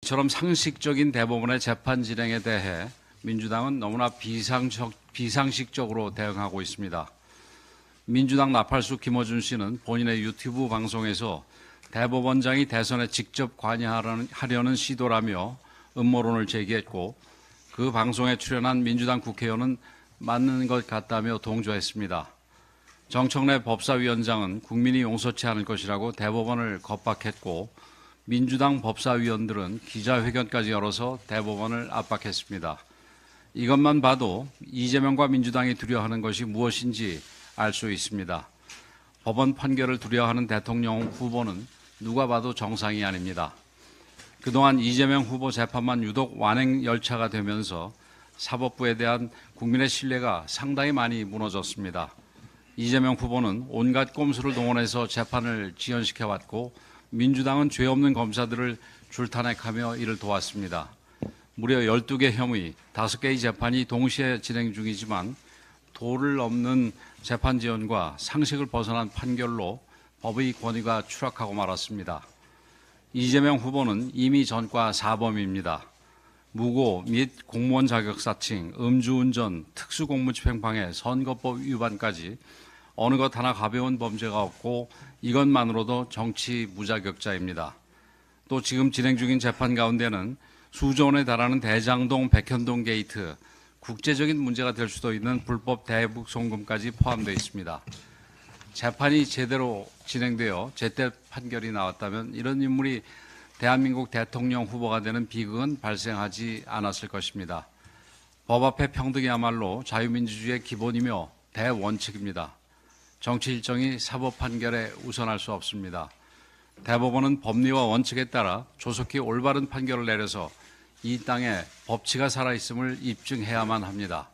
이처럼 상식적인 대법원의 재판 진행에 대해 민주당은 너무나 비상식적으로 대응하고 있습니다. 민주당 나팔수 김어준 씨는 본인의 유튜브 방송에서 대법원장이 대선에 직접 관여하려는 시도라며 음모론을 제기했고, 그 방송에 출연한 민주당 국회의원은 맞는 것 같다며 동조했습니다. 정청래 법사위원장은 국민이 용서치 않을 것이라고 대법원을 겁박했고, 민주당 법사위원들은 기자회견까지 열어서 대법원을 압박했습니다. 이것만 봐도 이재명과 민주당이 두려워하는 것이 무엇인지 알 수 있습니다. 법원 판결을 두려워하는 대통령 후보는 누가 봐도 정상이 아닙니다. 그동안 이재명 후보 재판만 유독 완행 열차가 되면서 사법부에 대한 국민의 신뢰가 상당히 많이 무너졌습니다. 이재명 후보는 온갖 꼼수를 동원해서 재판을 지연시켜왔고, 민주당은 죄 없는 검사들을 줄탄핵하며 이를 도왔습니다. 무려 12개 혐의, 5개의 재판이 동시에 진행 중이지만 도를 넘는 재판 지연과 상식을 벗어난 판결로 법의 권위가 추락하고 말았습니다. 이재명 후보는 이미 전과 사범입니다. 무고 및 공무원 자격 사칭, 음주운전, 특수공무집행방해, 선거법 위반까지 어느 것 하나 가벼운 범죄가 없고, 이것만으로도 정치 무자격자입니다. 또 지금 진행 중인 재판 가운데는 수조 원에 달하는 대장동 백현동 게이트, 국제적인 문제가 될 수도 있는 불법 대북 송금까지 포함되어 있습니다. 재판이 제대로 진행되어 제때 판결이 나왔다면 이런 인물이 대한민국 대통령 후보가 되는 비극은 발생하지 않았을 것입니다. 법 앞에 평등이야말로 자유민주주의의 기본이며 대원칙입니다. 정치 일정이 사법 판결에 우선할 수 없습니다. 대법원은 법리와 원칙에 따라 조속히 올바른 판결을 내려서 이 땅에 법치가 살아있음을 입증해야만 합니다.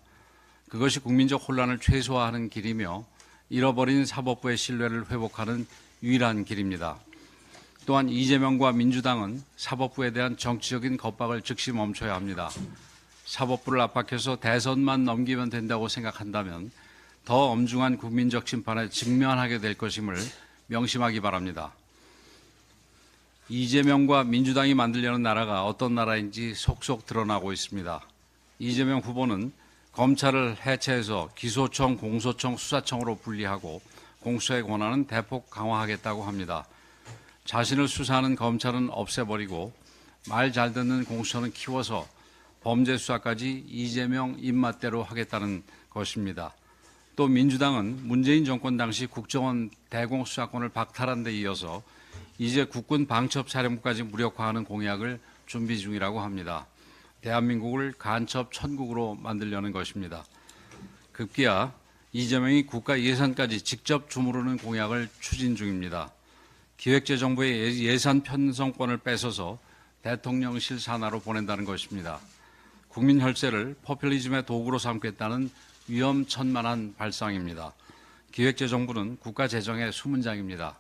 그것이 국민적 혼란을 최소화하는 길이며 잃어버린 사법부의 신뢰를 회복하는 유일한 길입니다. 또한 이재명과 민주당은 사법부에 대한 정치적인 겁박을 즉시 멈춰야 합니다. 사법부를 압박해서 대선만 넘기면 된다고 생각한다면 더 엄중한 국민적 심판에 직면하게 될 것임을 명심하기 바랍니다. 이재명과 민주당이 만들려는 나라가 어떤 나라인지 속속 드러나고 있습니다. 이재명 후보는 검찰을 해체해서 기소청, 공소청, 수사청으로 분리하고 공수처의 권한은 대폭 강화하겠다고 합니다. 자신을 수사하는 검찰은 없애버리고 말 잘 듣는 공수처는 키워서 범죄 수사까지 이재명 입맛대로 하겠다는 것입니다. 또 민주당은 문재인 정권 당시 국정원 대공수사권을 박탈한 데 이어서 이제 국군 방첩사령부까지 무력화하는 공약을 준비 중이라고 합니다. 대한민국을 간첩 천국으로 만들려는 것입니다. 급기야 이재명이 국가 예산까지 직접 주무르는 공약을 추진 중입니다. 기획재정부의 예산 편성권을 뺏어서 대통령실 산하로 보낸다는 것입니다. 국민 혈세를 포퓰리즘의 도구로 삼겠다는 위험천만한 발상입니다. 기획재정부는 국가 재정의 수문장입니다.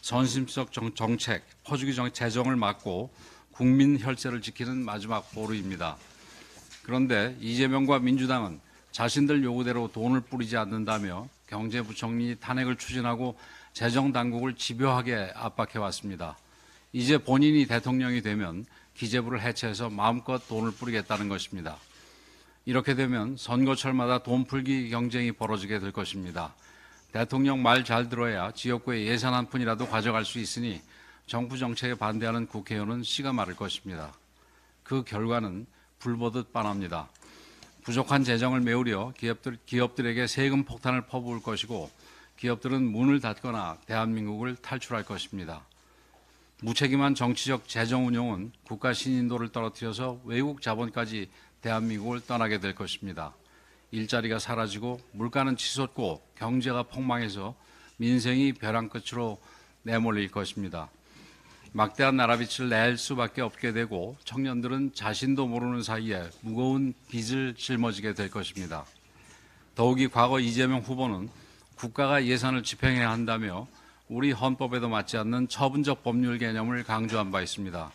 선심적 정책, 퍼주기 재정을 막고 국민 혈세를 지키는 마지막 보루입니다. 그런데 이재명과 민주당은 자신들 요구대로 돈을 뿌리지 않는다며 경제부총리 탄핵을 추진하고 재정당국을 집요하게 압박해왔습니다. 이제 본인이 대통령이 되면 기재부를 해체해서 마음껏 돈을 뿌리겠다는 것입니다. 이렇게 되면 선거철마다 돈 풀기 경쟁이 벌어지게 될 것입니다. 대통령 말 잘 들어야 지역구에 예산 한 푼이라도 가져갈 수 있으니 정부 정책에 반대하는 국회의원은 씨가 마를 것입니다. 그 결과는 불보듯 뻔합니다. 부족한 재정을 메우려 기업들에게 세금 폭탄을 퍼부을 것이고, 기업들은 문을 닫거나 대한민국을 탈출할 것입니다. 무책임한 정치적 재정 운용은 국가 신인도를 떨어뜨려서 외국 자본까지 대한민국을 떠나게 될 것입니다. 일자리가 사라지고 물가는 치솟고 경제가 폭망해서 민생이 벼랑 끝으로 내몰릴 것입니다. 막대한 나라빚을 낼 수밖에 없게 되고 청년들은 자신도 모르는 사이에 무거운 빚을 짊어지게 될 것입니다. 더욱이 과거 이재명 후보는 국가가 예산을 집행해야 한다며 우리 헌법에도 맞지 않는 처분적 법률 개념을 강조한 바 있습니다.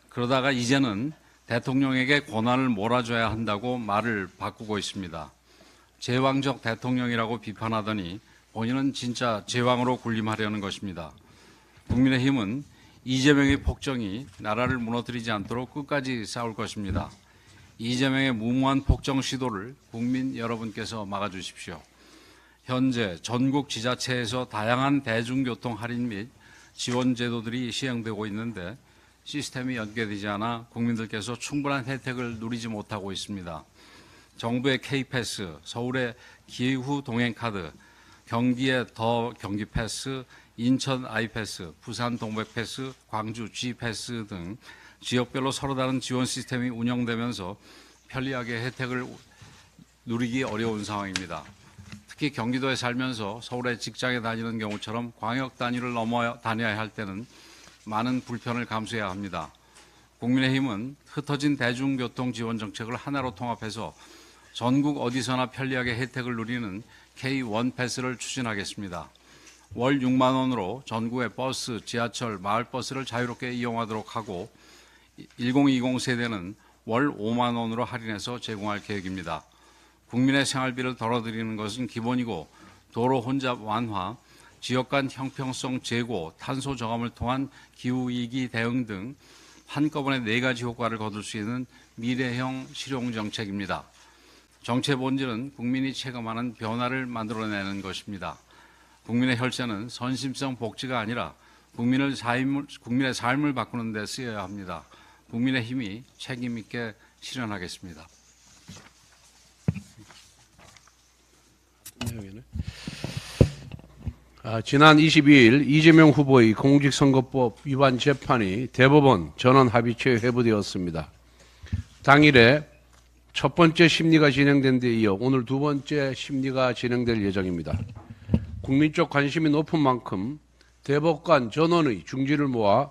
그러다가 이제는 대통령에게 권한을 몰아줘야 한다고 말을 바꾸고 있습니다. 제왕적 대통령이라고 비판하더니 본인은 진짜 제왕으로 군림하려는 것입니다. 국민의힘은 이재명의 폭정이 나라를 무너뜨리지 않도록 끝까지 싸울 것입니다. 이재명의 무모한 폭정 시도를 국민 여러분께서 막아주십시오. 현재 전국 지자체에서 다양한 대중교통 할인 및 지원 제도들이 시행되고 있는데 시스템이 연계되지 않아 국민들께서 충분한 혜택을 누리지 못하고 있습니다. 정부의 K패스, 서울의 기후 동행카드, 경기의 더 경기패스, 인천 아이패스, 부산 동백패스, 광주 G패스 등 지역별로 서로 다른 지원 시스템이 운영되면서 편리하게 혜택을 누리기 어려운 상황입니다. 특히 경기도에 살면서 서울에 직장에 다니는 경우처럼 광역 단위를 넘어 다녀야 할 때는 많은 불편을 감수해야 합니다. 국민의힘은 흩어진 대중교통 지원 정책을 하나로 통합해서 전국 어디서나 편리하게 혜택을 누리는 K1 패스를 추진하겠습니다. 월 6만 원으로 전국의 버스, 지하철, 마을버스를 자유롭게 이용하도록 하고 1020 세대는 월 5만 원으로 할인해서 제공할 계획입니다. 국민의 생활비를 덜어드리는 것은 기본이고 도로 혼잡 완화, 지역 간 형평성 제고, 탄소 저감을 통한 기후위기 대응 등 한꺼번에 4가지 효과를 거둘 수 있는 미래형 실용정책입니다. 정책 본질은 국민이 체감하는 변화를 만들어내는 것입니다. 국민의 혈세는 선심성 복지가 아니라 국민의 삶을 바꾸는 데 쓰여야 합니다. 국민의 힘이 책임 있게 실현하겠습니다. 지난 22일 이재명 후보의 공직선거법 위반 재판이 대법원 전원합의체에 회부되었습니다. 당일에 첫 번째 심리가 진행된 데 이어 오늘 두 번째 심리가 진행될 예정입니다. 국민적 관심이 높은 만큼 대법관 전원의 중지를 모아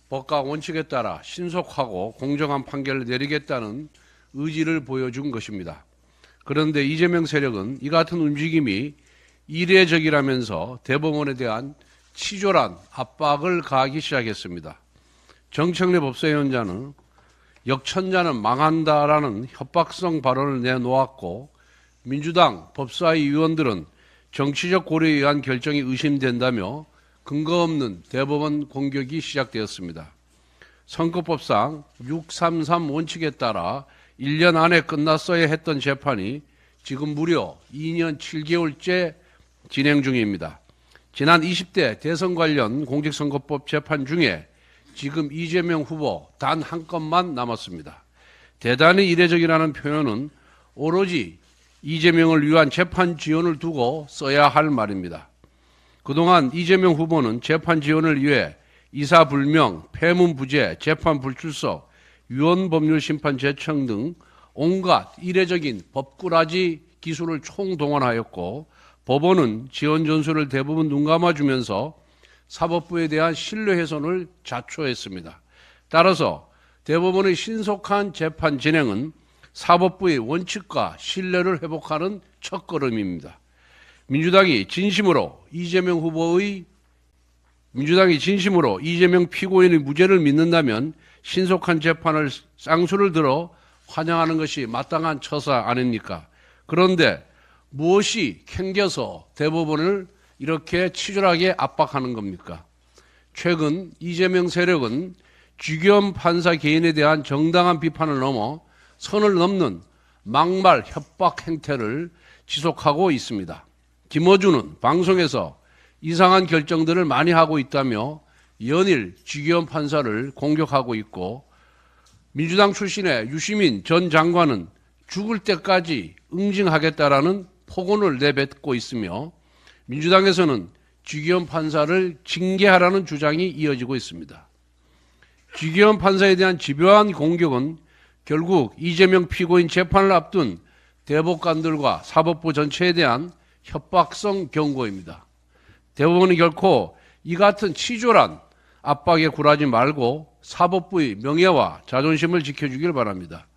법과 원칙에 따라 신속하고 공정한 판결을 내리겠다는 의지를 보여준 것입니다. 그런데 이재명 세력은 이 같은 움직임이 이례적이라면서 대법원에 대한 치졸한 압박을 가하기 시작했습니다. 정청래 법사위원장은 역천자는 망한다라는 협박성 발언을 내놓았고 민주당 법사위 위원들은 정치적 고려에 의한 결정이 의심된다며 근거 없는 대법원 공격이 시작되었습니다. 선거법상 633 원칙에 따라 1년 안에 끝났어야 했던 재판이 지금 무려 2년 7개월째 진행 중입니다. 지난 20대 대선 관련 공직선거법 재판 중에 지금 이재명 후보 단 한 건만 남았습니다. 대단히 이례적이라는 표현은 오로지 이재명을 위한 재판 지원을 두고 써야 할 말입니다. 그동안 이재명 후보는 재판 지원을 위해 이사불명, 폐문부재, 재판 불출석, 위헌법률심판 제청 등 온갖 이례적인 법꾸라지 기술을 총동원하였고 법원은 지원 전술을 대부분 눈감아주면서 사법부에 대한 신뢰 훼손을 자초했습니다. 따라서 대법원의 신속한 재판 진행은 사법부의 원칙과 신뢰를 회복하는 첫걸음입니다. 민주당이 진심으로 이재명 피고인의 무죄를 믿는다면 신속한 재판을 쌍수를 들어 환영하는 것이 마땅한 처사 아닙니까? 그런데 무엇이 캥겨서 대법원을 이렇게 치졸하게 압박하는 겁니까? 최근 이재명 세력은 주기현 판사 개인에 대한 정당한 비판을 넘어 선을 넘는 막말 협박 행태를 지속하고 있습니다. 김어준은 방송에서 이상한 결정들을 많이 하고 있다며 연일 주기현 판사를 공격하고 있고 민주당 출신의 유시민 전 장관은 죽을 때까지 응징하겠다라는 폭언을 내뱉고 있으며 민주당에서는 주기현 판사를 징계하라는 주장이 이어지고 있습니다. 주기현 판사에 대한 집요한 공격은 결국 이재명 피고인 재판을 앞둔 대법관들과 사법부 전체에 대한 협박성 경고입니다. 대법원이 결코 이 같은 치졸한 압박에 굴하지 말고 사법부의 명예와 자존심을 지켜주길 바랍니다.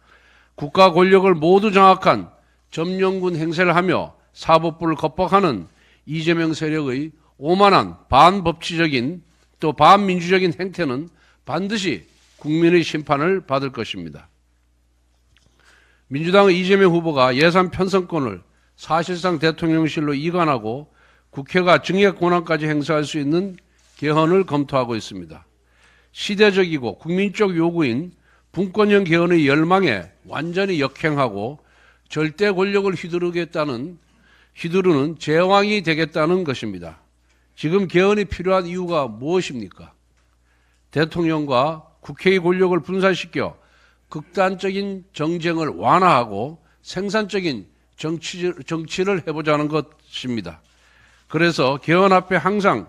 국가 권력을 모두 장악한 점령군 행세를 하며 사법부를 겁박하는 이재명 세력의 오만한 반법치적인 또 반민주적인 행태는 반드시 국민의 심판을 받을 것입니다. 민주당의 이재명 후보가 예산 편성권을 사실상 대통령실로 이관하고 국회가 증액 권한까지 행사할 수 있는 개헌을 검토하고 있습니다. 시대적이고 국민적 요구인 분권형 개헌의 열망에 완전히 역행하고 절대 권력을 휘두르는 제왕이 되겠다는 것입니다. 지금 개헌이 필요한 이유가 무엇입니까? 대통령과 국회의 권력을 분산시켜 극단적인 정쟁을 완화하고 생산적인 정치를 해보자는 것입니다. 그래서 개헌 앞에 항상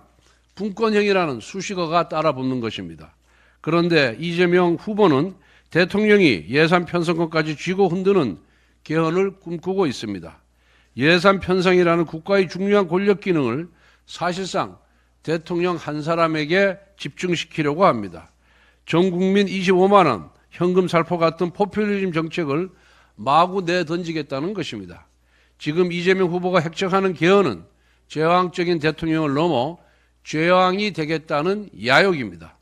분권형이라는 수식어가 따라붙는 것입니다. 그런데 이재명 후보는 대통령이 예산 편성권까지 쥐고 흔드는 개헌을 꿈꾸고 있습니다. 예산 편성이라는 국가의 중요한 권력 기능을 사실상 대통령 한 사람에게 집중시키려고 합니다. 전 국민 25만 원 현금 살포 같은 포퓰리즘 정책을 마구 내던지겠다는 것입니다. 지금 이재명 후보가 획책하는 개헌은 제왕적인 대통령을 넘어 죄왕이 되겠다는 야욕입니다.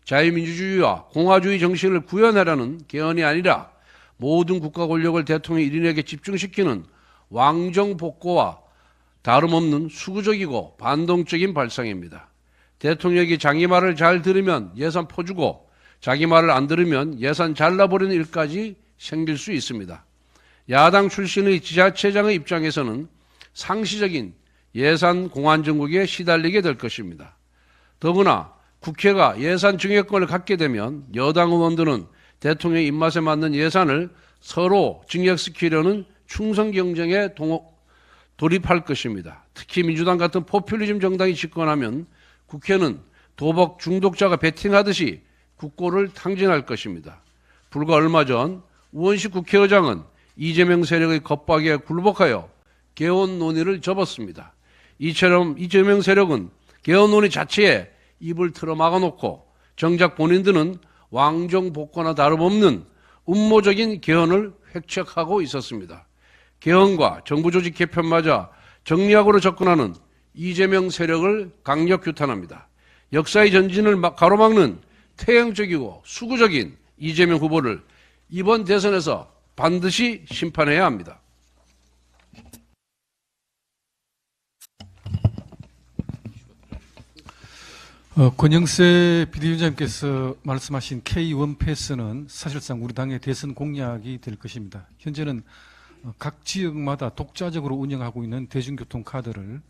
자유민주주의와 공화주의 정신을 구현하라는 개헌이 아니라 모든 국가 권력을 대통령 1인에게 집중시키는 왕정복고와 다름없는 수구적이고 반동적인 발상입니다. 대통령이 자기 말을 잘 들으면 예산 퍼주고 자기 말을 안 들으면 예산 잘라버리는 일까지 생길 수 있습니다. 야당 출신의 지자체장의 입장에서는 상시적인 예산 공안정국에 시달리게 될 것입니다. 더구나 국회가 예산 증액권을 갖게 되면 여당 의원들은 대통령의 입맛에 맞는 예산을 서로 증액시키려는 충성 경쟁에 돌입할 것입니다. 특히 민주당 같은 포퓰리즘 정당이 집권하면 국회는 도박 중독자가 베팅하듯이 국고를 탕진할 것입니다. 불과 얼마 전 우원식 국회의장은 이재명 세력의 겁박에 굴복하여 개헌 논의를 접었습니다. 이처럼 이재명 세력은 개헌 논의 자체에 입을 틀어 막아놓고 정작 본인들은 왕정복고나 다름없는 음모적인 개헌을 획책하고 있었습니다. 개헌과 정부조직 개편마저 정략으로 접근하는 이재명 세력을 강력 규탄합니다. 역사의 전진을 가로막는 태형적이고 수구적인 이재명 후보를 이번 대선에서 반드시 심판해야 합니다. 권영세 비대위원장님께서 말씀하신 K1 패스는 사실상 우리 당의 대선 공약이 될 것입니다. 현재는 각 지역마다 독자적으로 운영하고 있는 대중교통 카드를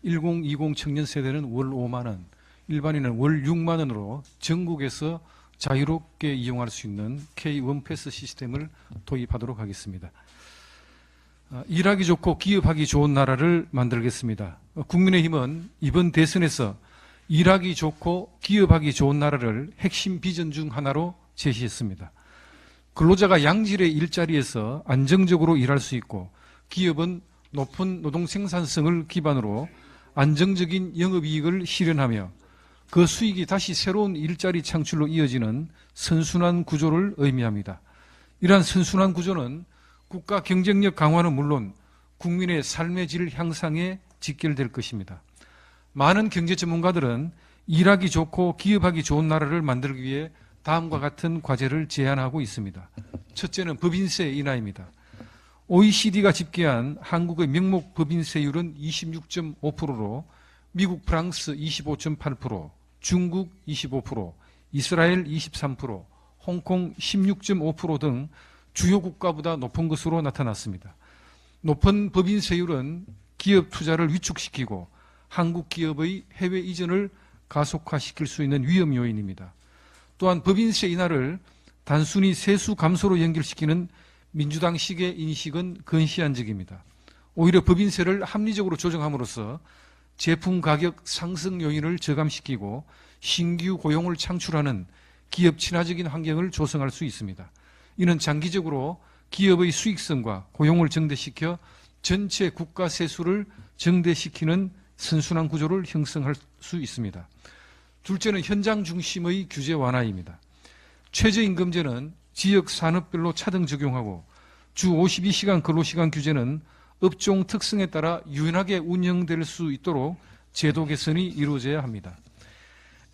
1020 청년 세대는 월 5만 원, 일반인은 월 6만 원으로 전국에서 자유롭게 이용할 수 있는 K1 패스 시스템을 도입하도록 하겠습니다. 일하기 좋고 기업하기 좋은 나라를 만들겠습니다. 국민의힘은 이번 대선에서 일하기 좋고 기업하기 좋은 나라를 핵심 비전 중 하나로 제시했습니다. 근로자가 양질의 일자리에서 안정적으로 일할 수 있고 기업은 높은 노동 생산성을 기반으로 안정적인 영업이익을 실현하며 그 수익이 다시 새로운 일자리 창출로 이어지는 선순환 구조를 의미합니다. 이러한 선순환 구조는 국가 경쟁력 강화는 물론 국민의 삶의 질 향상에 직결될 것입니다. 많은 경제 전문가들은 일하기 좋고 기업하기 좋은 나라를 만들기 위해 다음과 같은 과제를 제안하고 있습니다. 첫째는 법인세 인하입니다. OECD가 집계한 한국의 명목 법인세율은 26.5%로 미국, 프랑스 25.8%, 중국 25%, 이스라엘 23%, 홍콩 16.5% 등 주요 국가보다 높은 것으로 나타났습니다. 높은 법인세율은 기업 투자를 위축시키고 한국 기업의 해외 이전을 가속화시킬 수 있는 위험 요인입니다. 또한 법인세 인하를 단순히 세수 감소로 연결시키는 민주당식의 인식은 근시안적입니다. 오히려 법인세를 합리적으로 조정함으로써 제품 가격 상승 요인을 저감시키고 신규 고용을 창출하는 기업 친화적인 환경을 조성할 수 있습니다. 이는 장기적으로 기업의 수익성과 고용을 증대시켜 전체 국가 세수를 증대시키는 선순환 구조를 형성할 수 있습니다. 둘째는 현장 중심의 규제 완화입니다. 최저임금제는 지역 산업별로 차등 적용하고 주 52시간 근로시간 규제는 업종 특성에 따라 유연하게 운영될 수 있도록 제도 개선이 이루어져야 합니다.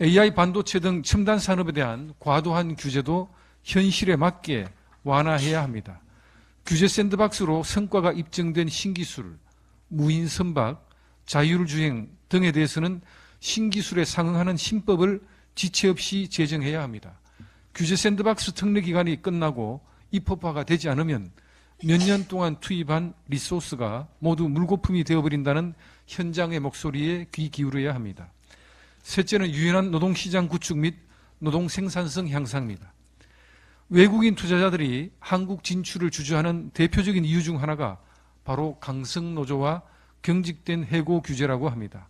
AI 반도체 등 첨단 산업에 대한 과도한 규제도 현실에 맞게 완화해야 합니다. 규제 샌드박스로 성과가 입증된 신기술, 무인 선박, 자율주행 등에 대해서는 신기술에 상응하는 신법을 지체 없이 제정해야 합니다. 규제 샌드박스 특례 기간이 끝나고 입법화가 되지 않으면 몇 년 동안 투입한 리소스가 모두 물거품이 되어버린다는 현장의 목소리에 귀 기울여야 합니다. 셋째는 유연한 노동시장 구축 및 노동 생산성 향상입니다. 외국인 투자자들이 한국 진출을 주저하는 대표적인 이유 중 하나가 바로 강성노조와 경직된 해고 규제라고 합니다.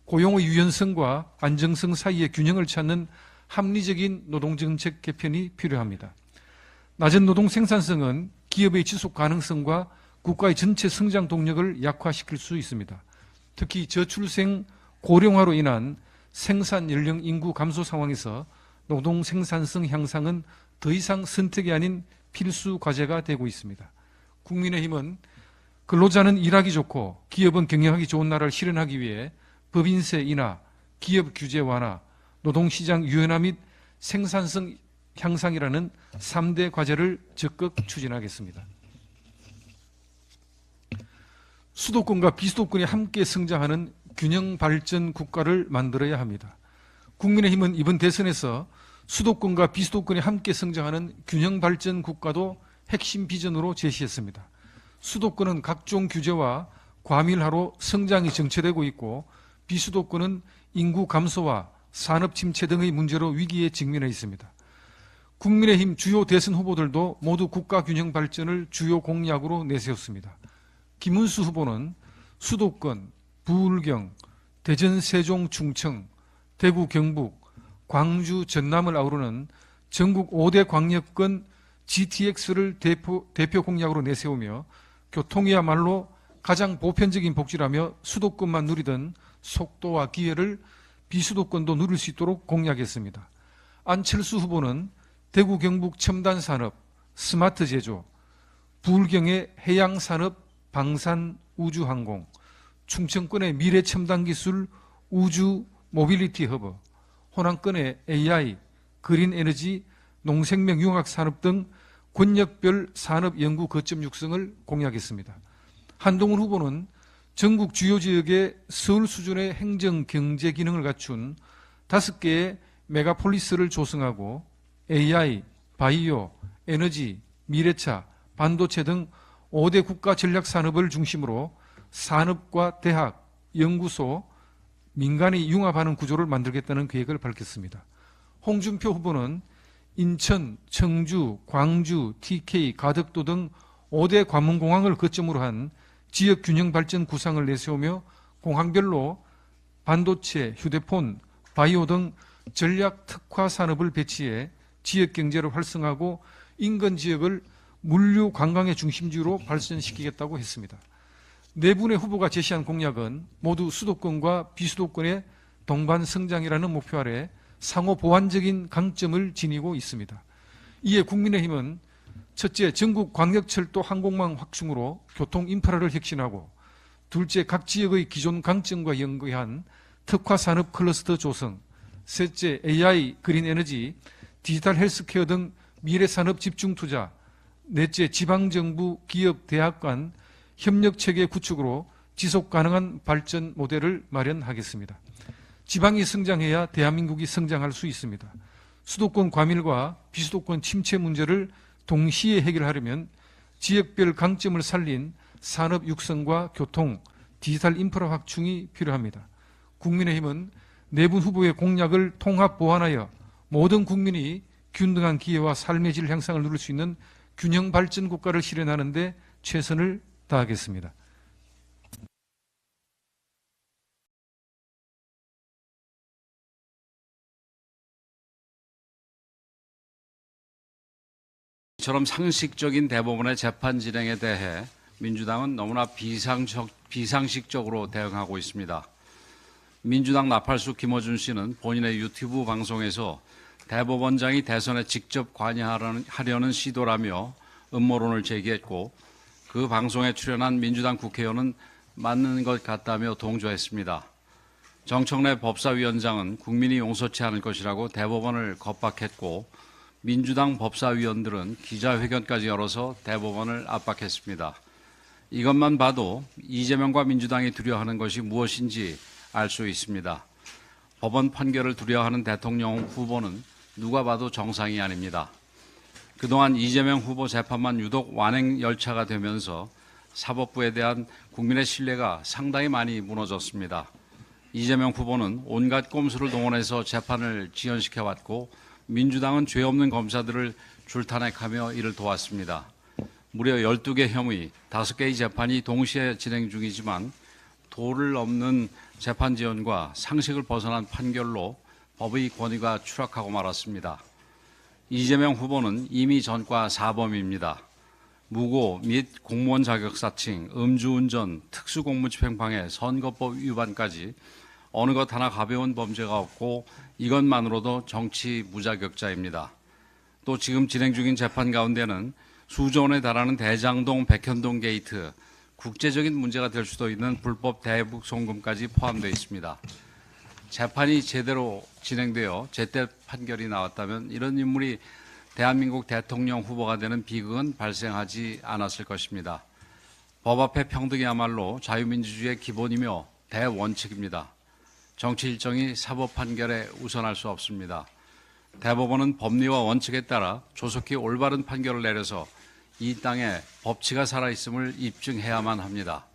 고용의 유연성과 안정성 사이의 균형을 찾는 합리적인 노동정책 개편이 필요합니다. 낮은 노동 생산성은 기업의 지속 가능성과 국가의 전체 성장 동력을 약화시킬 수 있습니다. 특히 저출생 고령화로 인한 생산 연령 인구 감소 상황에서 노동 생산성 향상은 더 이상 선택이 아닌 필수 과제가 되고 있습니다. 국민의힘은 근로자는 일하기 좋고 기업은 경영하기 좋은 나라를 실현하기 위해 법인세 인하, 기업 규제 완화, 노동시장 유연화 및 생산성 향상이라는 3대 과제를 적극 추진하겠습니다. 수도권과 비수도권이 함께 성장하는 균형 발전 국가를 만들어야 합니다. 국민의힘은 이번 대선에서 수도권과 비수도권이 함께 성장하는 균형 발전 국가도 핵심 비전으로 제시했습니다. 수도권은 각종 규제와 과밀화로 성장이 정체되고 있고 비수도권은 인구 감소와 산업 침체 등의 문제로 위기에 직면해 있습니다. 국민의힘 주요 대선 후보들도 모두 국가 균형 발전을 주요 공약으로 내세웠습니다. 김문수 후보는 수도권, 부울경, 대전, 세종, 충청, 대구, 경북, 광주, 전남을 아우르는 전국 5대 광역권 GTX를 대표 공약으로 내세우며 교통이야말로 가장 보편적인 복지라며 수도권만 누리던 속도와 기회를 비수도권도 누릴 수 있도록 공약했습니다. 안철수 후보는 대구, 경북 첨단 산업, 스마트 제조, 부울경의 해양 산업, 방산, 우주항공, 충청권의 미래 첨단 기술, 우주 모빌리티 허브, 호남권의 AI, 그린 에너지, 농생명 융합 산업 등 권역별 산업 연구 거점 육성을 공약했습니다. 한동훈 후보는 전국 주요 지역에 서울 수준의 행정 경제 기능을 갖춘 5개의 메가폴리스를 조성하고 AI, 바이오, 에너지, 미래차, 반도체 등 5대 국가 전략 산업을 중심으로 산업과 대학, 연구소, 민간이 융합하는 구조를 만들겠다는 계획을 밝혔습니다. 홍준표 후보는 인천, 청주, 광주, TK, 가덕도 등 5대 관문공항을 거점으로 한 지역 균형 발전 구상을 내세우며 공항별로 반도체, 휴대폰, 바이오 등 전략 특화 산업을 배치해 지역 경제를 활성화하고 인근 지역을 물류 관광의 중심지로 발전시키겠다고 했습니다. 네 분의 후보가 제시한 공약은 모두 수도권과 비수도권의 동반 성장이라는 목표 아래 상호 보완적인 강점을 지니고 있습니다. 이에 국민의힘은 첫째, 전국 광역철도 항공망 확충으로 교통 인프라를 혁신하고 둘째, 각 지역의 기존 강점과 연계한 특화 산업 클러스터 조성, 셋째, AI, 그린 에너지, 디지털 헬스케어 등 미래 산업 집중 투자, 넷째, 지방정부, 기업, 대학 간 협력체계 구축으로 지속 가능한 발전 모델을 마련하겠습니다. 지방이 성장해야 대한민국이 성장할 수 있습니다. 수도권 과밀과 비수도권 침체 문제를 동시에 해결하려면 지역별 강점을 살린 산업 육성과 교통, 디지털 인프라 확충이 필요합니다. 국민의힘은 네 분 후보의 공약을 통합 보완하여 모든 국민이 균등한 기회와 삶의 질 향상을 누릴 수 있는 균형 발전 국가를 실현하는 데 최선을 다하겠습니다. 이처럼 상식적인 대법원의 재판 진행에 대해 민주당은 너무나 비상식적으로 대응하고 있습니다. 민주당 나팔수 김어준 씨는 본인의 유튜브 방송에서 대법원장이 대선에 직접 관여하려는 시도라며 음모론을 제기했고 그 방송에 출연한 민주당 국회의원은 맞는 것 같다며 동조했습니다. 정청래 법사위원장은 국민이 용서치 않을 것이라고 대법원을 겁박했고 민주당 법사위원들은 기자회견까지 열어서 대법원을 압박했습니다. 이것만 봐도 이재명과 민주당이 두려워하는 것이 무엇인지 알 수 있습니다. 법원 판결을 두려워하는 대통령 후보는 누가 봐도 정상이 아닙니다. 그동안 이재명 후보 재판만 유독 완행 열차가 되면서 사법부에 대한 국민의 신뢰가 상당히 많이 무너졌습니다. 이재명 후보는 온갖 꼼수를 동원해서 재판을 지연시켜왔고 민주당은 죄 없는 검사들을 줄탄핵하며 이를 도왔습니다. 무려 12개 혐의, 5개의 재판이 동시에 진행 중이지만 도를 넘는 재판 지연과 상식을 벗어난 판결로 법의 권위가 추락하고 말았습니다. 이재명 후보는 이미 전과 사범입니다. 무고 및 공무원 자격 사칭, 음주운전, 특수공무집행방해, 선거법 위반까지 어느 것 하나 가벼운 범죄가 없고 이것만으로도 정치 무자격자입니다. 또 지금 진행 중인 재판 가운데는 수조 원에 달하는 대장동 백현동 게이트, 국제적인 문제가 될 수도 있는 불법 대북 송금까지 포함되어 있습니다. 재판이 제대로 진행되어 제때 판결이 나왔다면 이런 인물이 대한민국 대통령 후보가 되는 비극은 발생하지 않았을 것입니다. 법 앞에 평등이야말로 자유민주주의의 기본이며 대원칙입니다. 정치 일정이 사법 판결에 우선할 수 없습니다. 대법원은 법리와 원칙에 따라 조속히 올바른 판결을 내려서 이 땅에 법치가 살아있음을 입증해야만 합니다.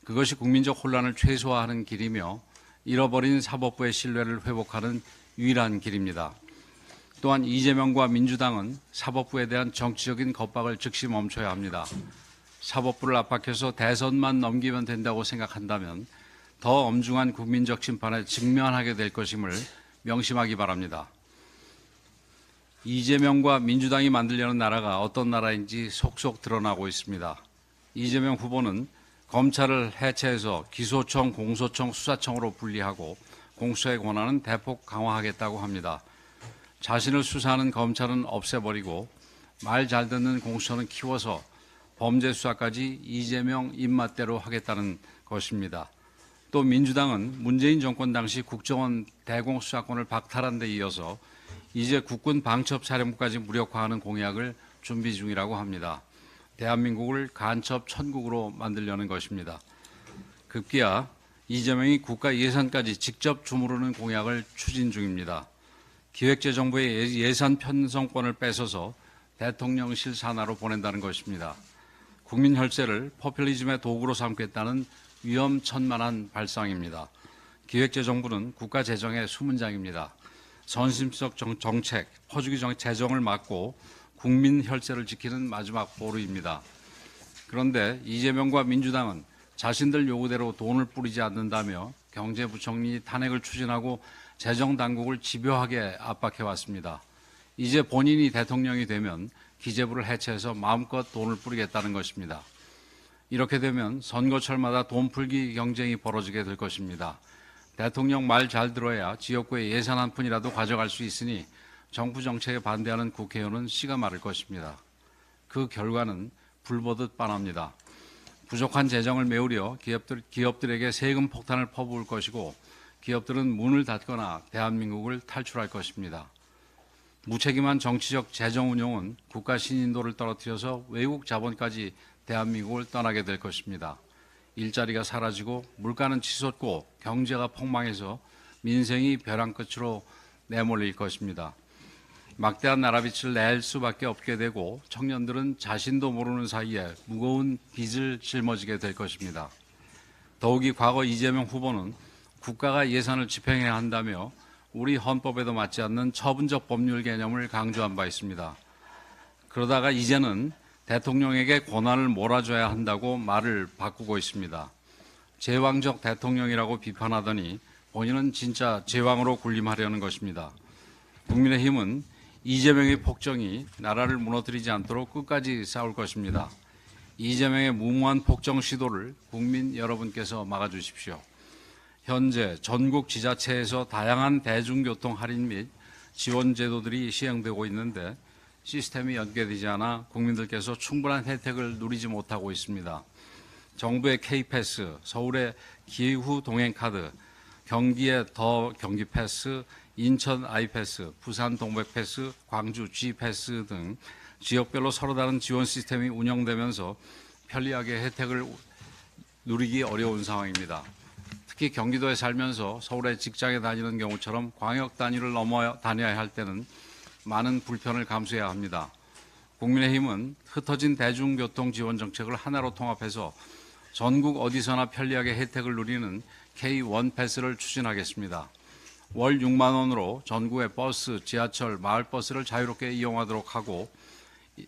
그것이 국민적 혼란을 최소화하는 길이며 잃어버린 사법부의 신뢰를 회복하는 유일한 길입니다. 또한 이재명과 민주당은 사법부에 대한 정치적인 겁박을 즉시 멈춰야 합니다. 사법부를 압박해서 대선만 넘기면 된다고 생각한다면 더 엄중한 국민적 심판에 직면하게 될 것임을 명심하기 바랍니다. 이재명과 민주당이 만들려는 나라가 어떤 나라인지 속속 드러나고 있습니다. 이재명 후보는 검찰을 해체해서 기소청, 공소청, 수사청으로 분리하고 공수처의 권한은 대폭 강화하겠다고 합니다. 자신을 수사하는 검찰은 없애버리고 말 잘 듣는 공수처는 키워서 범죄 수사까지 이재명 입맛대로 하겠다는 것입니다. 또 민주당은 문재인 정권 당시 국정원 대공수사권을 박탈한 데 이어서 이제 국군 방첩사령부까지 무력화하는 공약을 준비 중이라고 합니다. 대한민국을 간첩 천국으로 만들려는 것입니다. 급기야 이재명이 국가 예산까지 직접 주무르는 공약을 추진 중입니다. 기획재정부의 예산 편성권을 뺏어서 대통령실 산하로 보낸다는 것입니다. 국민 혈세를 포퓰리즘의 도구로 삼겠다는 위험천만한 발상입니다. 기획재정부는 국가 재정의 수문장입니다. 선심적 정책, 퍼주기 재정을 막고 국민 혈세를 지키는 마지막 보루입니다. 그런데 이재명과 민주당은 자신들 요구대로 돈을 뿌리지 않는다며 경제부총리 탄핵을 추진하고 재정당국을 집요하게 압박해왔습니다. 이제 본인이 대통령이 되면 기재부를 해체해서 마음껏 돈을 뿌리겠다는 것입니다. 이렇게 되면 선거철마다 돈 풀기 경쟁이 벌어지게 될 것입니다. 대통령 말 잘 들어야 지역구에 예산 한 푼이라도 가져갈 수 있으니 정부 정책에 반대하는 국회의원은 씨가 마를 것입니다. 그 결과는 불보듯 뻔합니다. 부족한 재정을 메우려 기업들에게 세금 폭탄을 퍼부을 것이고 기업들은 문을 닫거나 대한민국을 탈출할 것입니다. 무책임한 정치적 재정 운용은 국가 신인도를 떨어뜨려서 외국 자본까지 대한민국을 떠나게 될 것입니다. 일자리가 사라지고 물가는 치솟고 경제가 폭망해서 민생이 벼랑 끝으로 내몰릴 것입니다. 막대한 나라빚을 낼 수밖에 없게 되고 청년들은 자신도 모르는 사이에 무거운 빚을 짊어지게 될 것입니다. 더욱이 과거 이재명 후보는 국가가 예산을 집행해야 한다며 우리 헌법에도 맞지 않는 처분적 법률 개념을 강조한 바 있습니다. 그러다가 이제는 대통령에게 권한을 몰아줘야 한다고 말을 바꾸고 있습니다. 제왕적 대통령이라고 비판하더니 본인은 진짜 제왕으로 군림하려는 것입니다. 국민의힘은 이재명의 폭정이 나라를 무너뜨리지 않도록 끝까지 싸울 것입니다. 이재명의 무모한 폭정 시도를 국민 여러분께서 막아주십시오. 현재 전국 지자체에서 다양한 대중교통 할인 및 지원 제도들이 시행되고 있는데 시스템이 연계되지 않아 국민들께서 충분한 혜택을 누리지 못하고 있습니다. 정부의 K패스, 서울의 기후 동행카드, 경기의 더 경기패스, 인천 아이패스, 부산 동백패스, 광주 G패스 등 지역별로 서로 다른 지원 시스템이 운영되면서 편리하게 혜택을 누리기 어려운 상황입니다. 특히 특히 경기도에 살면서 서울에 직장에 다니는 경우처럼 광역 단위를 넘어 다녀야 할 때는 많은 불편을 감수해야 합니다. 국민의힘은 흩어진 대중교통 지원 정책을 하나로 통합해서 전국 어디서나 편리하게 혜택을 누리는 K1 패스를 추진하겠습니다. 월 6만 원으로 전국의 버스, 지하철, 마을버스를 자유롭게 이용하도록 하고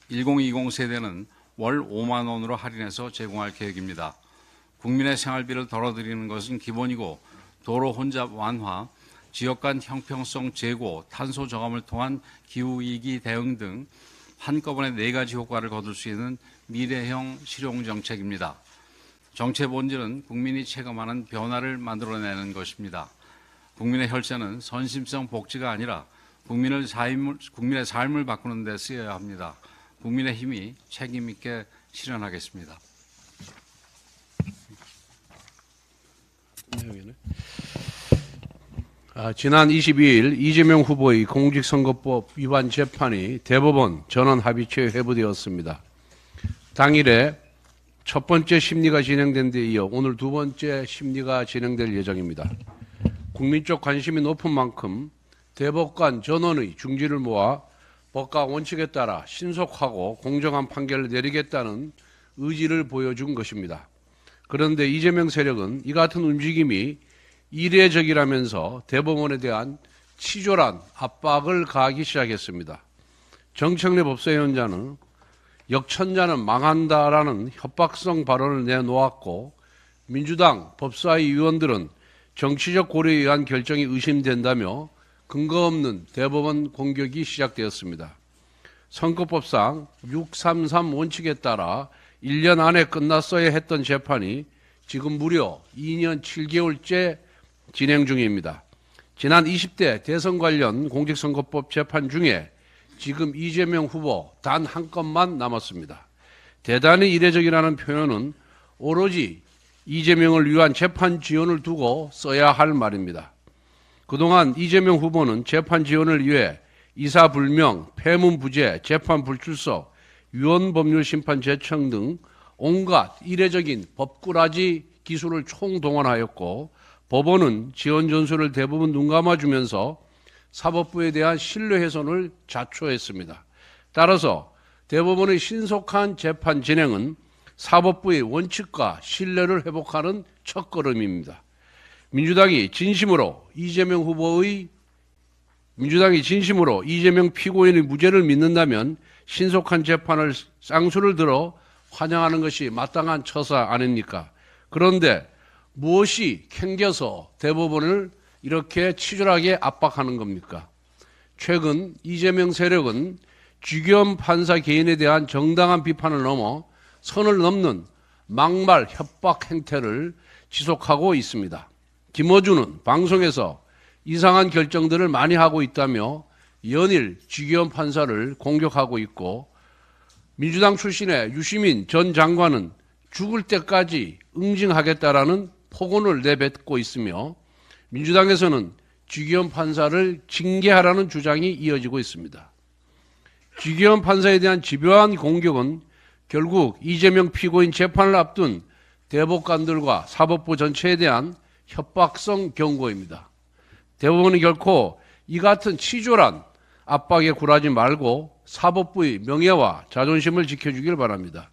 1020 세대는 월 5만 원으로 할인해서 제공할 계획입니다. 국민의 생활비를 덜어드리는 것은 기본이고 도로 혼잡 완화, 지역 간 형평성 제고, 탄소 저감을 통한 기후위기 대응 등 한꺼번에 4가지 효과를 거둘 수 있는 미래형 실용정책입니다. 정치의 본질은 국민이 체감하는 변화를 만들어내는 것입니다. 국민의 혈세는 선심성 복지가 아니라 국민의 삶을 바꾸는 데 쓰여야 합니다. 국민의 힘이 책임 있게 실현하겠습니다. 지난 22일 이재명 후보의 공직선거법 위반 재판이 대법원 전원합의체에 회부되었습니다. 당일에 첫 번째 심리가 진행된 데 이어 오늘 두 번째 심리가 진행될 예정입니다. 국민적 관심이 높은 만큼 대법관 전원의 중지를 모아 법과 원칙에 따라 신속하고 공정한 판결을 내리겠다는 의지를 보여준 것입니다. 그런데 이재명 세력은 이 같은 움직임이 이례적이라면서 대법원에 대한 치졸한 압박을 가하기 시작했습니다. 정청래 법사위원장은 역천자는 망한다라는 협박성 발언을 내놓았고 민주당 법사위 위원들은 정치적 고려에 의한 결정이 의심된다며 근거 없는 대법원 공격이 시작되었습니다. 선거법상 633 원칙에 따라 1년 안에 끝났어야 했던 재판이 지금 무려 2년 7개월째 진행 중입니다. 지난 20대 대선 관련 공직선거법 재판 중에 지금 이재명 후보 단 한 건만 남았습니다. 대단히 이례적이라는 표현은 오로지 이재명을 위한 재판 지원을 두고 써야 할 말입니다. 그동안 이재명 후보는 재판 지원을 위해 이사불명, 폐문부재, 재판 불출석, 위헌법률심판 제청 등 온갖 이례적인 법꾸라지 기술을 총동원하였고 법원은 지원 전술을 대부분 눈감아주면서 사법부에 대한 신뢰 훼손을 자초했습니다. 따라서 대법원의 신속한 재판 진행은 사법부의 원칙과 신뢰를 회복하는 첫걸음입니다. 민주당이 진심으로 이재명 피고인의 무죄를 믿는다면 신속한 재판을 쌍수를 들어 환영하는 것이 마땅한 처사 아닙니까? 그런데 무엇이 캥겨서 대법원을 이렇게 치졸하게 압박하는 겁니까? 최근 이재명 세력은 주기현 판사 개인에 대한 정당한 비판을 넘어 선을 넘는 막말 협박 행태를 지속하고 있습니다. 김어준은 방송에서 이상한 결정들을 많이 하고 있다며 연일 주기현 판사를 공격하고 있고 민주당 출신의 유시민 전 장관은 죽을 때까지 응징하겠다라는 폭언을 내뱉고 있으며 민주당에서는 주기현 판사를 징계하라는 주장이 이어지고 있습니다. 주기현 판사에 대한 집요한 공격은 결국 이재명 피고인 재판을 앞둔 대법관들과 사법부 전체에 대한 협박성 경고입니다. 대법원은 결코 이 같은 치졸한 압박에 굴하지 말고 사법부의 명예와 자존심을 지켜주길 바랍니다.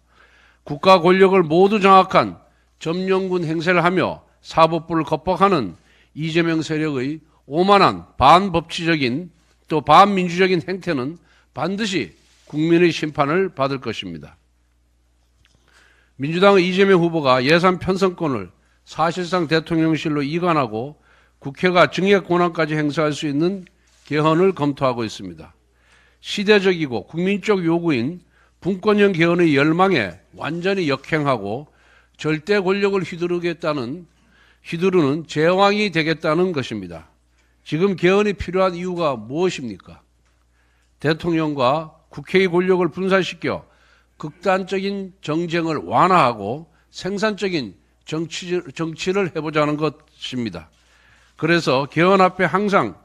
국가 권력을 모두 장악한 점령군 행세를 하며 사법부를 겁박하는 이재명 세력의 오만한 반법치적인 또 반민주적인 행태는 반드시 국민의 심판을 받을 것입니다. 민주당의 이재명 후보가 예산 편성권을 사실상 대통령실로 이관하고 국회가 증액 권한까지 행사할 수 있는 개헌을 검토하고 있습니다. 시대적이고 국민적 요구인 분권형 개헌의 열망에 완전히 역행하고 절대 권력을 휘두르는 제왕이 되겠다는 것입니다. 지금 개헌이 필요한 이유가 무엇입니까? 대통령과 국회의 권력을 분산시켜 극단적인 정쟁을 완화하고 생산적인 정치를 해보자는 것입니다. 그래서 개헌 앞에 항상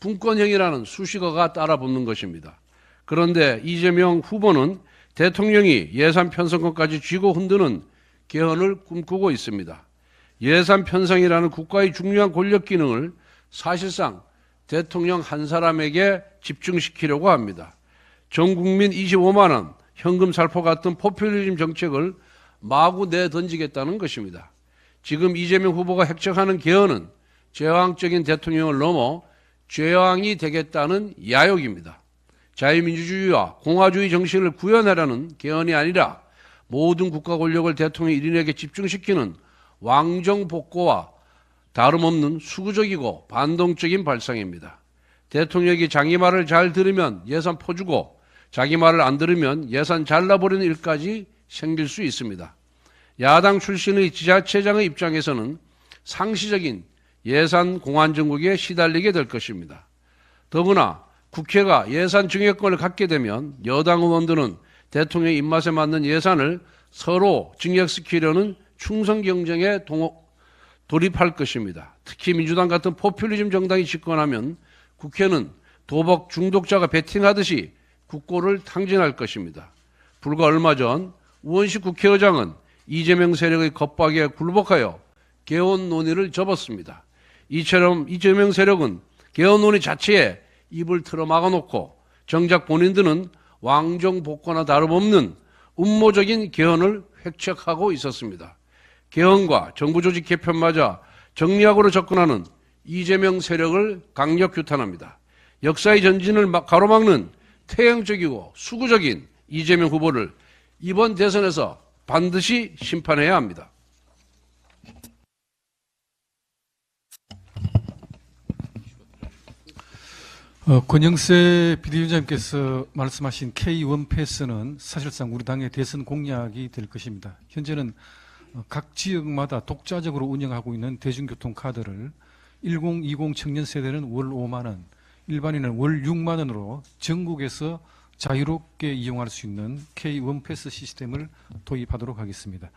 분권형이라는 수식어가 따라붙는 것입니다. 그런데 이재명 후보는 대통령이 예산 편성권까지 쥐고 흔드는 개헌을 꿈꾸고 있습니다. 예산 편성이라는 국가의 중요한 권력 기능을 사실상 대통령 한 사람에게 집중시키려고 합니다. 전 국민 25만 원 현금 살포 같은 포퓰리즘 정책을 마구 내던지겠다는 것입니다. 지금 이재명 후보가 획책하는 개헌은 제왕적인 대통령을 넘어 죄왕이 되겠다는 야욕입니다. 자유민주주의와 공화주의 정신을 구현하려는 개헌이 아니라 모든 국가 권력을 대통령 1인에게 집중시키는 왕정복고와 다름없는 수구적이고 반동적인 발상입니다. 대통령이 자기 말을 잘 들으면 예산 퍼주고 자기 말을 안 들으면 예산 잘라버리는 일까지 생길 수 있습니다. 야당 출신의 지자체장의 입장에서는 상시적인 예산 공안정국에 시달리게 될 것입니다. 더구나 국회가 예산 증액권을 갖게 되면 여당 의원들은 대통령의 입맛에 맞는 예산을 서로 증액시키려는 충성 경쟁에 돌입할 것입니다. 특히 민주당 같은 포퓰리즘 정당이 집권하면 국회는 도박 중독자가 베팅하듯이 국고를 탕진할 것입니다. 불과 얼마 전 우원식 국회의장은 이재명 세력의 겁박에 굴복하여 개헌 논의를 접었습니다. 이처럼 이재명 세력은 개헌 논의 자체에 입을 틀어 막아놓고 정작 본인들은 왕정복고나 다름없는 음모적인 개헌을 획책하고 있었습니다. 개헌과 정부조직 개편마저 정략으로 접근하는 이재명 세력을 강력 규탄합니다. 역사의 전진을 가로막는 태형적이고 수구적인 이재명 후보를 이번 대선에서 반드시 심판해야 합니다. 권영세 비대위원장님께서 말씀하신 K1 패스는 사실상 우리 당의 대선 공약이 될 것입니다. 현재는 각 지역마다 독자적으로 운영하고 있는 대중교통 카드를 1020 청년 세대는 월 5만 원, 일반인은 월 6만 원으로 전국에서 자유롭게 이용할 수 있는 K1 패스 시스템을 도입하도록 하겠습니다.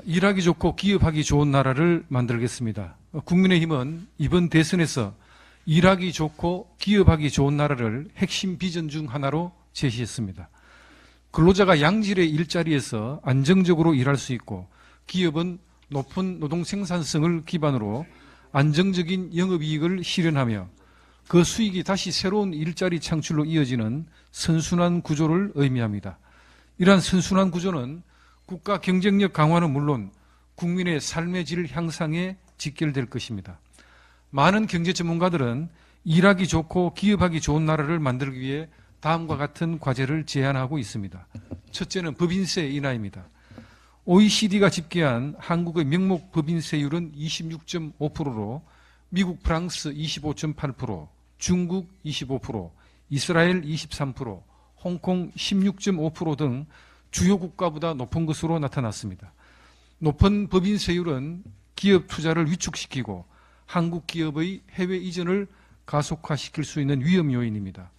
일하기 좋고 기업하기 좋은 나라를 만들겠습니다. 국민의힘은 이번 대선에서 일하기 좋고 기업하기 좋은 나라를 핵심 비전 중 하나로 제시했습니다. 근로자가 양질의 일자리에서 안정적으로 일할 수 있고 기업은 높은 노동 생산성을 기반으로 안정적인 영업이익을 실현하며 그 수익이 다시 새로운 일자리 창출로 이어지는 선순환 구조를 의미합니다. 이러한 선순환 구조는 국가 경쟁력 강화는 물론 국민의 삶의 질 향상에 직결될 것입니다. 많은 경제 전문가들은 일하기 좋고 기업하기 좋은 나라를 만들기 위해 다음과 같은 과제를 제안하고 있습니다. 첫째는 법인세 인하입니다. OECD가 집계한 한국의 명목 법인세율은 26.5%로 미국, 프랑스 25.8%, 중국 25%, 이스라엘 23%, 홍콩 16.5% 등 주요 국가보다 높은 것으로 나타났습니다. 높은 법인세율은 기업 투자를 위축시키고 한국 기업의 해외 이전을 가속화시킬 수 있는 위험 요인입니다.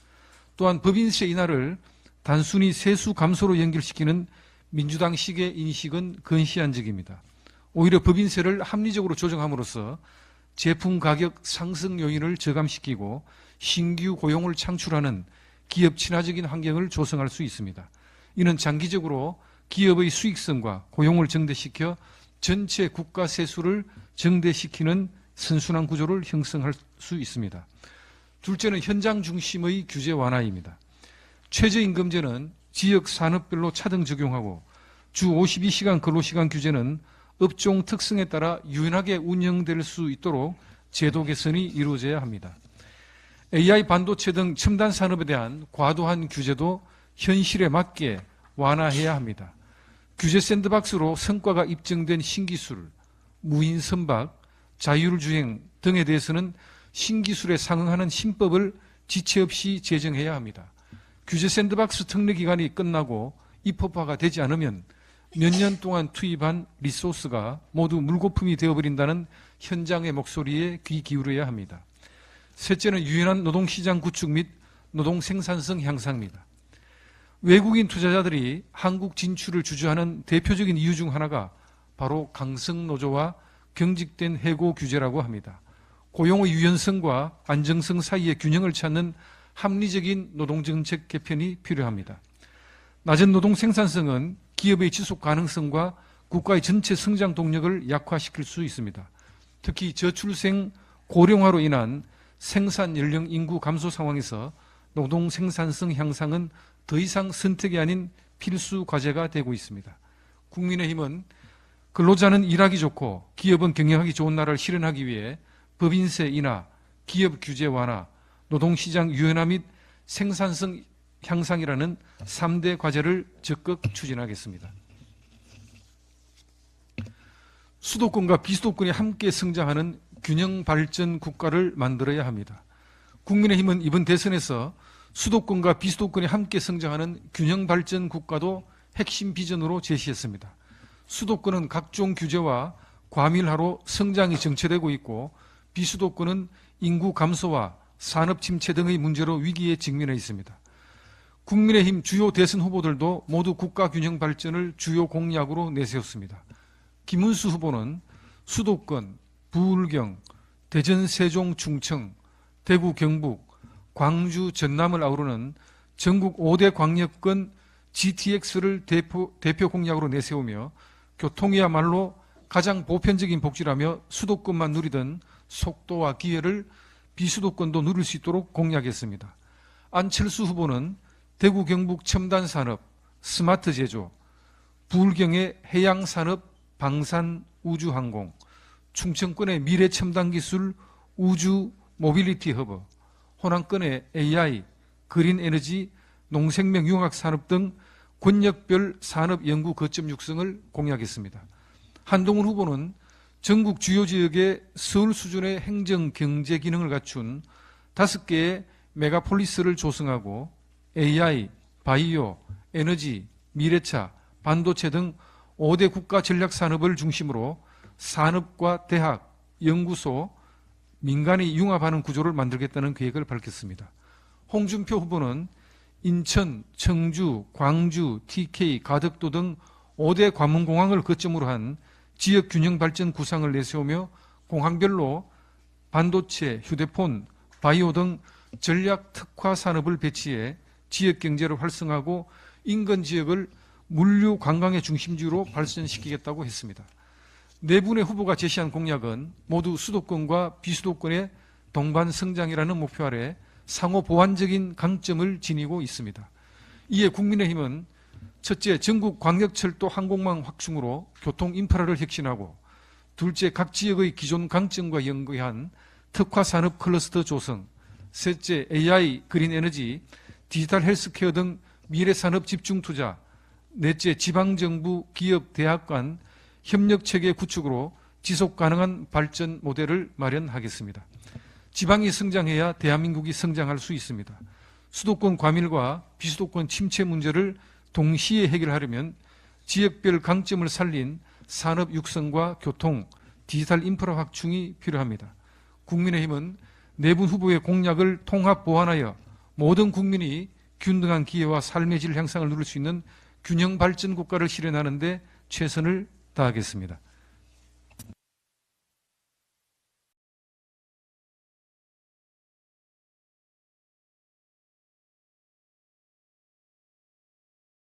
또한 법인세 인하를 단순히 세수 감소로 연결시키는 민주당식의 인식은 근시안적입니다. 오히려 법인세를 합리적으로 조정함으로써 제품 가격 상승 요인을 저감시키고 신규 고용을 창출하는 기업 친화적인 환경을 조성할 수 있습니다. 이는 장기적으로 기업의 수익성과 고용을 증대시켜 전체 국가 세수를 증대시키는 선순환 구조를 형성할 수 있습니다. 둘째는 현장 중심의 규제 완화입니다. 최저임금제는 지역 산업별로 차등 적용하고 주 52시간 근로시간 규제는 업종 특성에 따라 유연하게 운영될 수 있도록 제도 개선이 이루어져야 합니다. AI 반도체 등 첨단 산업에 대한 과도한 규제도 현실에 맞게 완화해야 합니다. 규제 샌드박스로 성과가 입증된 신기술, 무인 선박, 자율주행 등에 대해서는 신기술에 상응하는 신법을 지체 없이 제정해야 합니다. 규제 샌드박스 특례 기간이 끝나고 입법화가 되지 않으면 몇 년 동안 투입한 리소스가 모두 물거품이 되어버린다는 현장의 목소리에 귀 기울여야 합니다. 셋째는 유연한 노동시장 구축 및 노동 생산성 향상입니다. 외국인 투자자들이 한국 진출을 주저하는 대표적인 이유 중 하나가 바로 강성노조와 경직된 해고 규제라고 합니다. 고용의 유연성과 안정성 사이의 균형을 찾는 합리적인 노동정책 개편이 필요합니다. 낮은 노동 생산성은 기업의 지속 가능성과 국가의 전체 성장 동력을 약화시킬 수 있습니다. 특히 저출생 고령화로 인한 생산 연령 인구 감소 상황에서 노동 생산성 향상은 더 이상 선택이 아닌 필수 과제가 되고 있습니다. 국민의힘은 근로자는 일하기 좋고 기업은 경영하기 좋은 나라를 실현하기 위해 법인세 인하, 기업 규제 완화, 노동시장 유연화 및 생산성 향상이라는 3대 과제를 적극 추진하겠습니다. 수도권과 비수도권이 함께 성장하는 균형 발전 국가를 만들어야 합니다. 국민의힘은 이번 대선에서 수도권과 비수도권이 함께 성장하는 균형 발전 국가도 핵심 비전으로 제시했습니다. 수도권은 각종 규제와 과밀화로 성장이 정체되고 있고 비수도권은 인구 감소와 산업 침체 등의 문제로 위기에 직면해 있습니다. 국민의힘 주요 대선 후보들도 모두 국가 균형 발전을 주요 공약으로 내세웠습니다. 김문수 후보는 수도권, 부울경, 대전, 세종, 충청, 대구, 경북, 광주, 전남을 아우르는 전국 5대 광역권 GTX를 대표 공약으로 내세우며 교통이야말로 가장 보편적인 복지라며 수도권만 누리던 속도와 기회를 비수도권도 누릴 수 있도록 공약했습니다. 안철수 후보는 대구, 경북 첨단산업, 스마트 제조, 부울경의 해양산업, 방산, 우주항공, 충청권의 미래첨단기술, 우주 모빌리티 허브, 호남권의 AI, 그린에너지, 농생명융합산업 등 권역별 산업 연구 거점 육성을 공약했습니다. 한동훈 후보는 전국 주요 지역에 서울 수준의 행정 경제 기능을 갖춘 5개의 메가폴리스를 조성하고 AI, 바이오, 에너지, 미래차, 반도체 등 5대 국가 전략 산업을 중심으로 산업과 대학, 연구소, 민간이 융합하는 구조를 만들겠다는 계획을 밝혔습니다. 홍준표 후보는 인천, 청주, 광주, TK, 가덕도 등 5대 관문공항을 거점으로 한 지역 균형 발전 구상을 내세우며 공항별로 반도체, 휴대폰, 바이오 등 전략 특화 산업을 배치해 지역 경제를 활성화하고 인근 지역을 물류 관광의 중심지로 발전시키겠다고 했습니다. 네 분의 후보가 제시한 공약은 모두 수도권과 비수도권의 동반 성장이라는 목표 아래 상호 보완적인 강점을 지니고 있습니다. 이에 국민의힘은 첫째, 전국 광역철도 항공망 확충으로 교통 인프라를 혁신하고, 둘째, 각 지역의 기존 강점과 연계한 특화 산업 클러스터 조성, 셋째, AI, 그린에너지, 디지털 헬스케어 등 미래 산업 집중 투자, 넷째, 지방정부, 기업, 대학 간 협력체계 구축으로 지속 가능한 발전 모델을 마련하겠습니다. 지방이 성장해야 대한민국이 성장할 수 있습니다. 수도권 과밀과 비수도권 침체 문제를 동시에 해결하려면 지역별 강점을 살린 산업 육성과 교통, 디지털 인프라 확충이 필요합니다. 국민의힘은 네 분 후보의 공약을 통합 보완하여 모든 국민이 균등한 기회와 삶의 질 향상을 누릴 수 있는 균형 발전 국가를 실현하는 데 최선을 다하겠습니다.